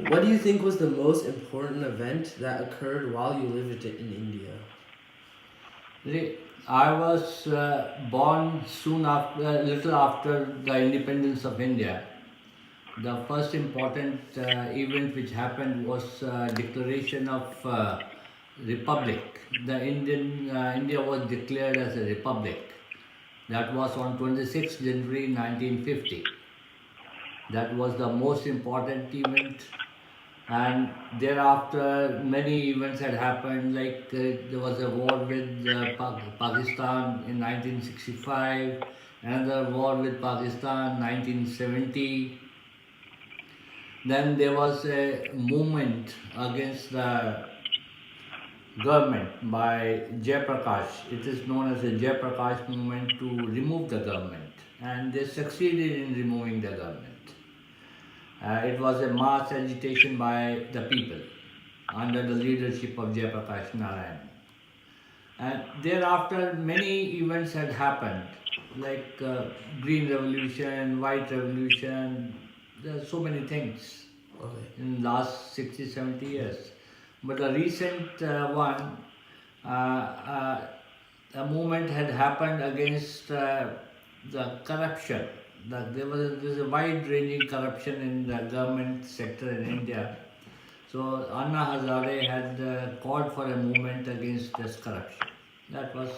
What do you think was the most important event that occurred while you lived in India? I was born soon after, little after the independence of India. The first important event which happened was declaration of republic. The India was declared as a republic. That was on 26th January 1950. That was the most important event, and thereafter many events had happened, like there was a war with Pakistan in 1965, another war with Pakistan 1970. Then there was a movement against the government by Jayaprakash. It is known as the Jayaprakash movement, to remove the government, and they succeeded in removing the government. It was a mass agitation by the people under the leadership of Jayaprakash Narayan. And thereafter, many events had happened, like Green Revolution, White Revolution. There are so many things Okay. in last 60, 70 years. But the recent one, a movement had happened against the corruption. There was a wide-ranging corruption in the government sector in India. So Anna Hazare had called for a movement against this corruption. That was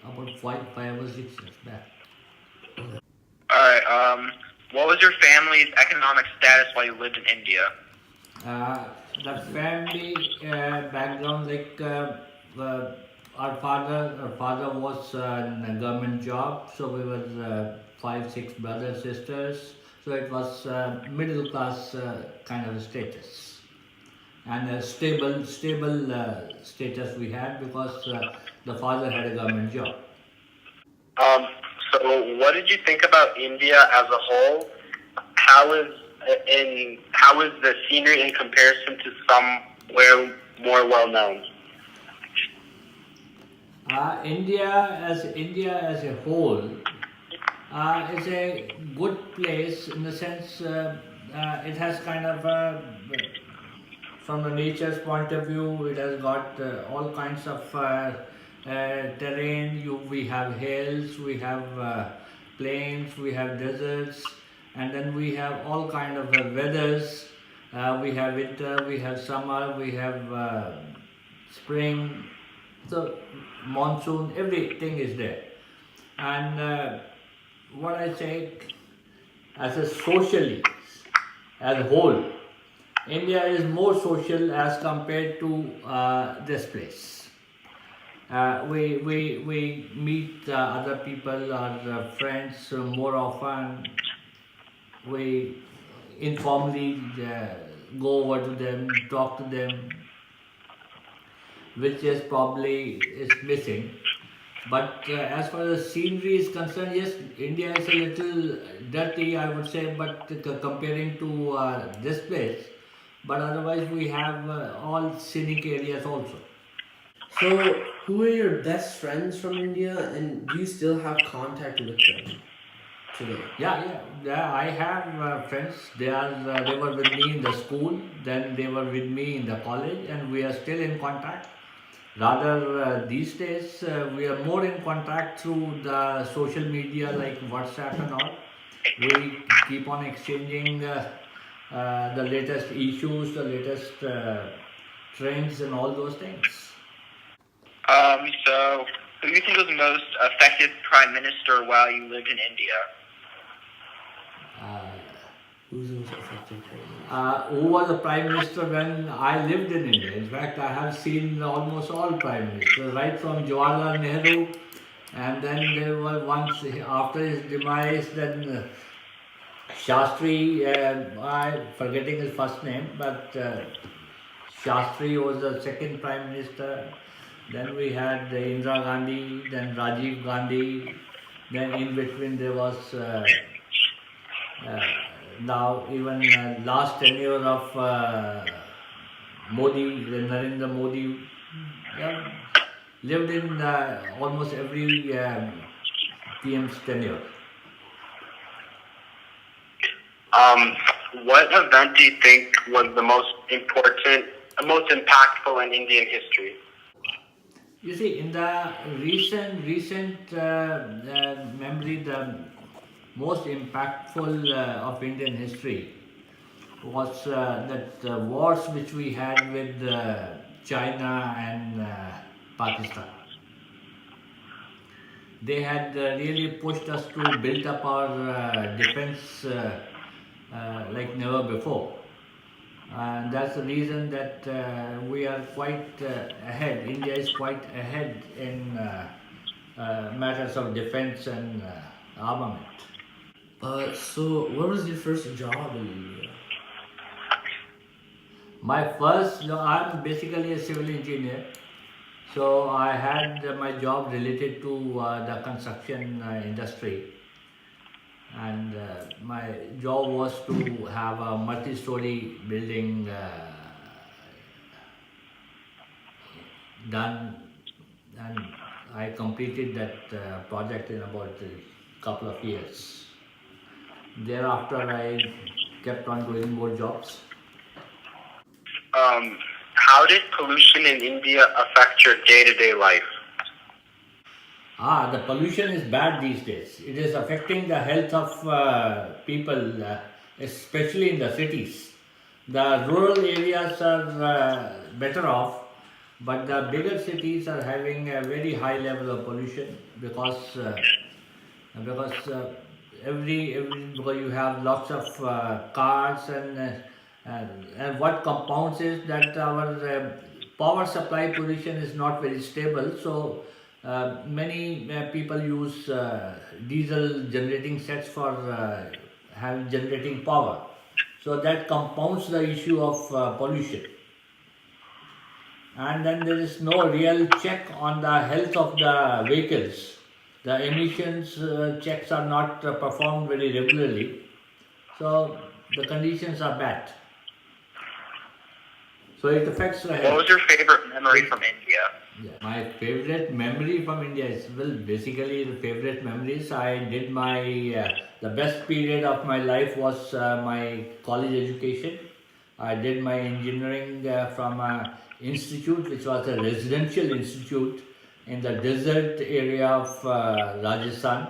about five or 6 years back. All right. What was your family's economic status while you lived in India? Uh, the family background, like our father was in a government job, so we were five, six brothers, sisters. So it was middle class kind of a status, and a stable status we had, because the father had a government job. Um, so, what did you think about India as a whole? How is how is the scenery in comparison to somewhere more well known? India as a whole is a good place, in the sense it has kind of from the nature's point of view, it has got all kinds of terrain. We have hills, we have plains, we have deserts, and then we have all kind of weathers. We have winter, we have summer, we have spring, so monsoon, everything is there. And what I say, as a socially, as a whole, India is more social as compared to this place. We meet other people, our friends, more often. We informally go over to them, talk to them, which is probably is missing. But as far as scenery is concerned, yes, India is a little dirty, I would say, but comparing to this place. But otherwise, we have all scenic areas also. So, who are your best friends from India, and do you still have contact with them today? Yeah. I have friends. They were with me in the school. Then they were with me in the college, and we are still in contact. Rather, these days we are more in contact through the social media like WhatsApp and all. We keep on exchanging the latest issues, the latest trends, and all those things. So, who do you think was the most effective prime minister while you lived in India? Uh, Who's the most effective president? who was the prime minister when I lived in India? In fact, I have seen almost all prime ministers, right from Jawaharlal Nehru, and then there were once after his demise, then Shastri. I'm forgetting his first name, but Shastri was the second prime minister. Then we had Indira Gandhi, then Rajiv Gandhi. Then in between there was uh, now even last tenure of Modi, Narendra Modi, yeah, lived in almost every PM's tenure. Um, what event do you think was the most important, the most impactful in Indian history? You see, in the recent memory, the most impactful of Indian history was that wars which we had with China and Pakistan. They had really pushed us to build up our defense like never before. And that's the reason that we are quite ahead. India is quite ahead in matters of defense and armament. So what was your first job in India? My first, no, I'm basically a civil engineer, so I had my job related to the construction industry, and my job was to have a multi-story building done, and I completed that project in about a couple of years. Thereafter, I kept on doing more jobs. How did pollution in India affect your day-to-day life? The pollution is bad these days. It is affecting the health of people, especially in the cities. The rural areas are better off, but the bigger cities are having a very high level of pollution because because you have lots of cars and what compounds is that our power supply position is not very stable. So many people use diesel generating sets for have generating power. So that compounds the issue of pollution. And then there is no real check on the health of the vehicles. The emissions checks are not performed very regularly. So the conditions are bad. So it affects the What health. was your favorite memory from India? Yeah. My favorite memory from India is, well, basically the favorite memories. I did my the best period of my life was my college education. I did my engineering from a institute which was a residential institute in the desert area of Rajasthan.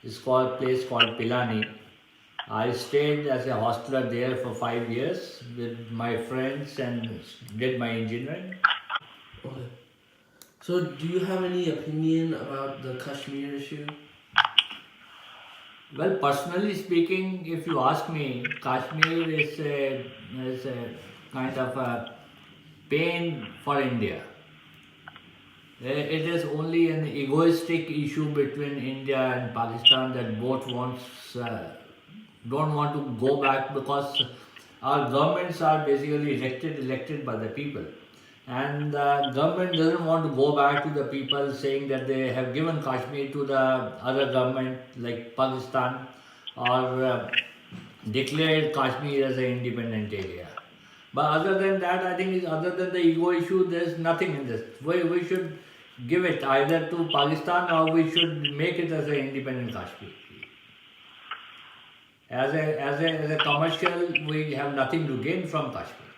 It's called place called Pilani. I stayed as a hostler there for 5 years with my friends and did my engineering. Okay. So do you have any opinion about the Kashmir issue? Well, personally speaking, if you ask me, Kashmir is a kind of a pain for India. It is only an egoistic issue between India and Pakistan that both don't want to go back because our governments are basically elected by the people, and the government doesn't want to go back to the people saying that they have given Kashmir to the other government like Pakistan or declared Kashmir as an independent area. But other than that, I think other than the ego issue, there's nothing in this. We should give it either to Pakistan or we should make it as an independent Kashmir. As a commercial, we have nothing to gain from Kashmir.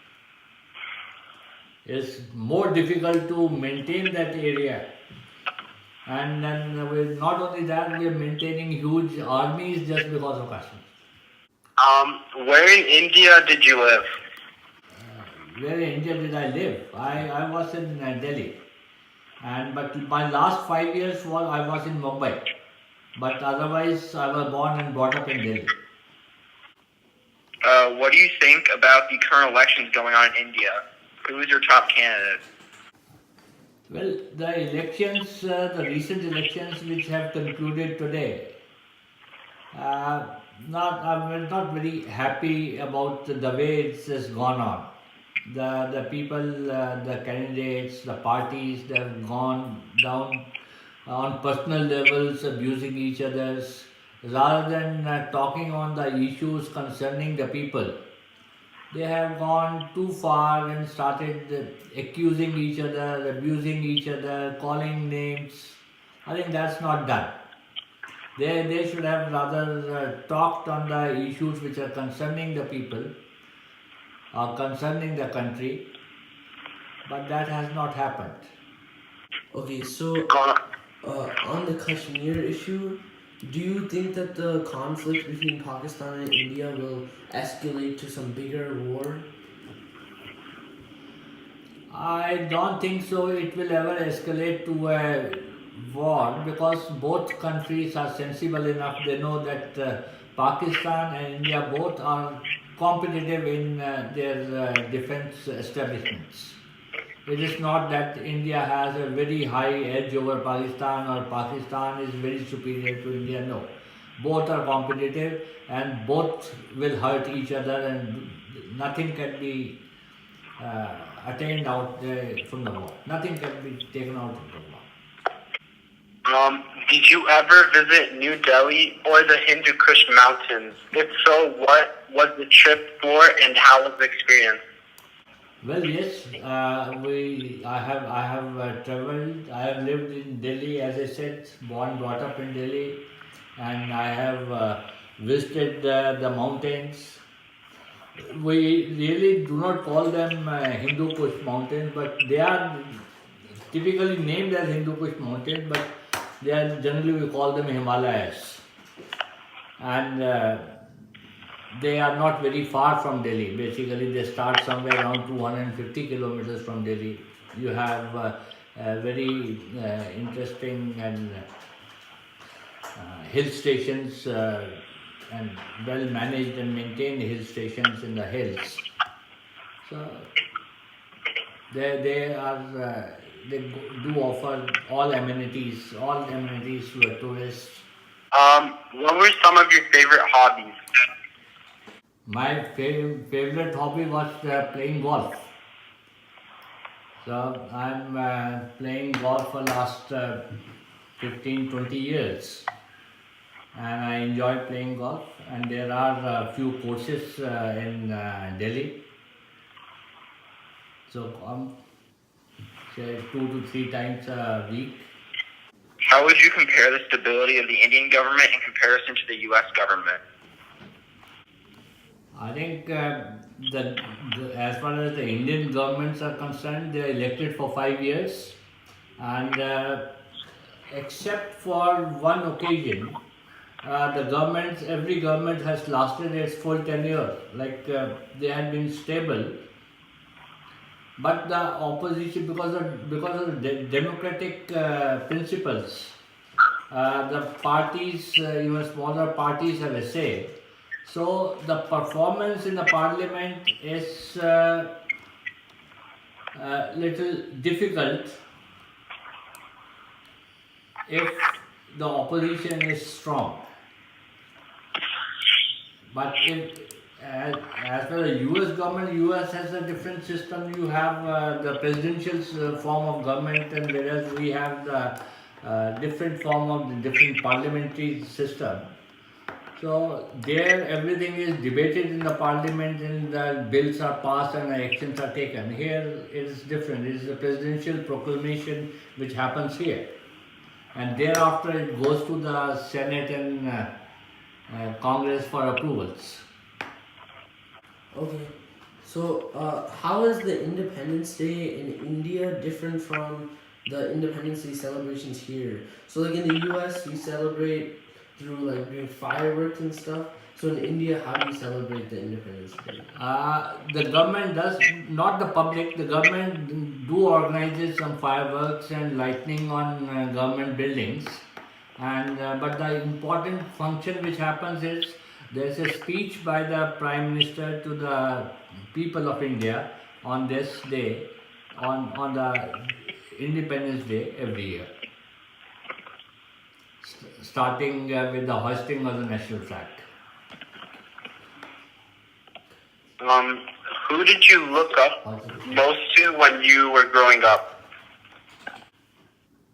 It's more difficult to maintain that area. And then not only that, we are maintaining huge armies just because of Kashmir. Where in India did you live? Where in India did I live? I was in Delhi. But my last 5 years I was in Mumbai. But otherwise, I was born and brought up in Delhi. What do you think about the current elections going on in India? Who is your top candidate? Well, the recent elections which have concluded today, I'm not very happy about the way it has gone on. The people, the candidates, the parties, they have gone down on personal levels, abusing each other's, rather than talking on the issues concerning the people. They have gone too far and started accusing each other, abusing each other, calling names. I think that's not done. They should have rather talked on the issues which are concerning the people or concerning the country, but that has not happened. Okay, so Uh, on the Kashmir issue, do you think that the conflict between Pakistan and India will escalate to some bigger war? I don't think so. It will ever escalate to a war because both countries are sensible enough. They know that Pakistan and India both are competitive in their defense establishments. It is not that India has a very high edge over Pakistan or Pakistan is very superior to India. No. Both are competitive and both will hurt each other, and nothing can be attained out from the war. Nothing can be taken out of the war. did you ever visit New Delhi or the Hindu Kush Mountains? If so, what was the trip for and how was the experience? Well, yes, I have traveled. I have lived in Delhi, as I said, born, brought up in Delhi, and I have visited the mountains. We really do not call them Hindu Kush mountains, but they are typically named as Hindu Kush mountains, but they are generally we call them Himalayas, and they are not very far from Delhi. Basically, they start somewhere around 250 kilometers from Delhi. You have very interesting and hill stations and well managed and maintained hill stations in the hills. So they are do offer all amenities to a tourist. What were some of your favorite hobbies? My favorite hobby was playing golf. So I'm playing golf for last 15-20 years, and I enjoy playing golf. And there are a few courses in Delhi. So come say 2 to 3 times a week. How would you compare the stability of the Indian government in comparison to the U.S. government? I think as far as the Indian governments are concerned, they are elected for 5 years, and except for one occasion, every government has lasted its full tenure. Like they had been stable, but the opposition, because of the democratic principles, the parties, even smaller parties, have a say. So the performance in the parliament is little difficult if the opposition is strong. But as for the U.S. government, U.S. has a different system. You have the presidential form of government, and whereas we have the different form of the different parliamentary system. So there, everything is debated in the parliament, and the bills are passed and the actions are taken. Here, it is different. It is a presidential proclamation which happens here, and thereafter it goes to the Senate and Congress for approvals. Okay, so how is the Independence Day in India different from the Independence Day celebrations here? So like in the US, we celebrate through like doing fireworks and stuff. So in India, how do you celebrate the Independence Day? The government does, not the public, the government do organizes some fireworks and lightning on government buildings. And but the important function which happens is there's a speech by the Prime Minister to the people of India on this day, on the Independence Day every year, starting with the hoisting of the national flag. Who did you look up most to when you were growing up?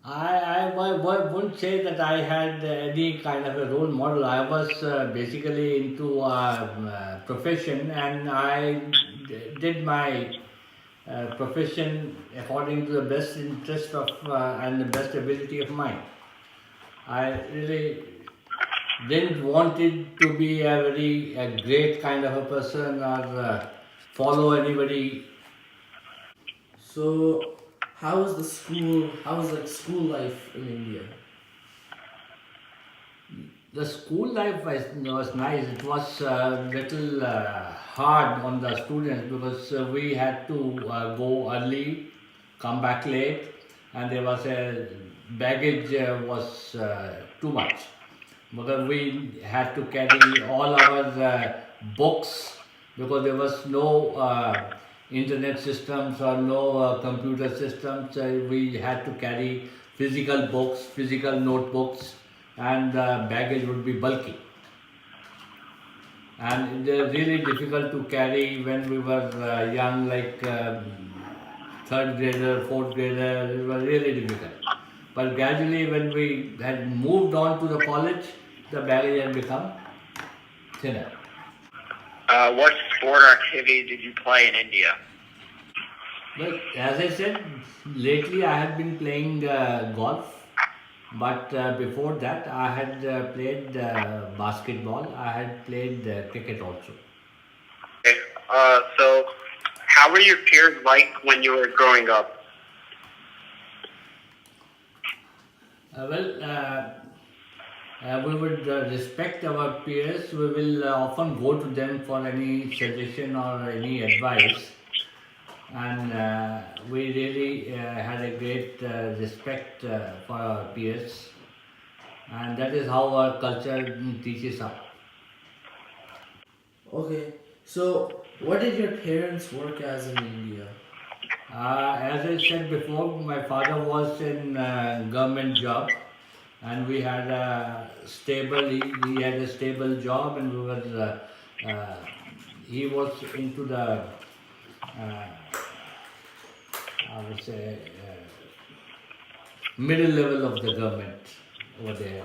I wouldn't say that I had any kind of a role model. I was basically into profession, and I did my profession according to the best interest of and the best ability of mine. I really didn't want it to be a great kind of a person or follow anybody. So, how was the school? How was like school life in India? The school life was nice. It was a little hard on the students because we had to go early, come back late, and there was a baggage was too much because we had to carry all our books because there was no internet systems or no computer systems. We had to carry physical books, physical notebooks, and the baggage would be bulky. And they're really difficult to carry when we were young, like third grader, fourth grader. It was really difficult. But gradually, when we had moved on to the college, the baggage had become thinner. What sport or activity did you play in India? Well, as I said, lately I have been playing golf. But before that, I had played basketball. I had played cricket also. Okay. So how were your peers like when you were growing up? We would respect our peers. We will often go to them for any suggestion or any advice. And we really had a great respect for our peers. And that is how our culture teaches us. Okay, so what did your parents work as in India? As I said before, my father was in government job, and we had a stable. He had a stable job, and we were. He was into the. I would say middle level of the government over there.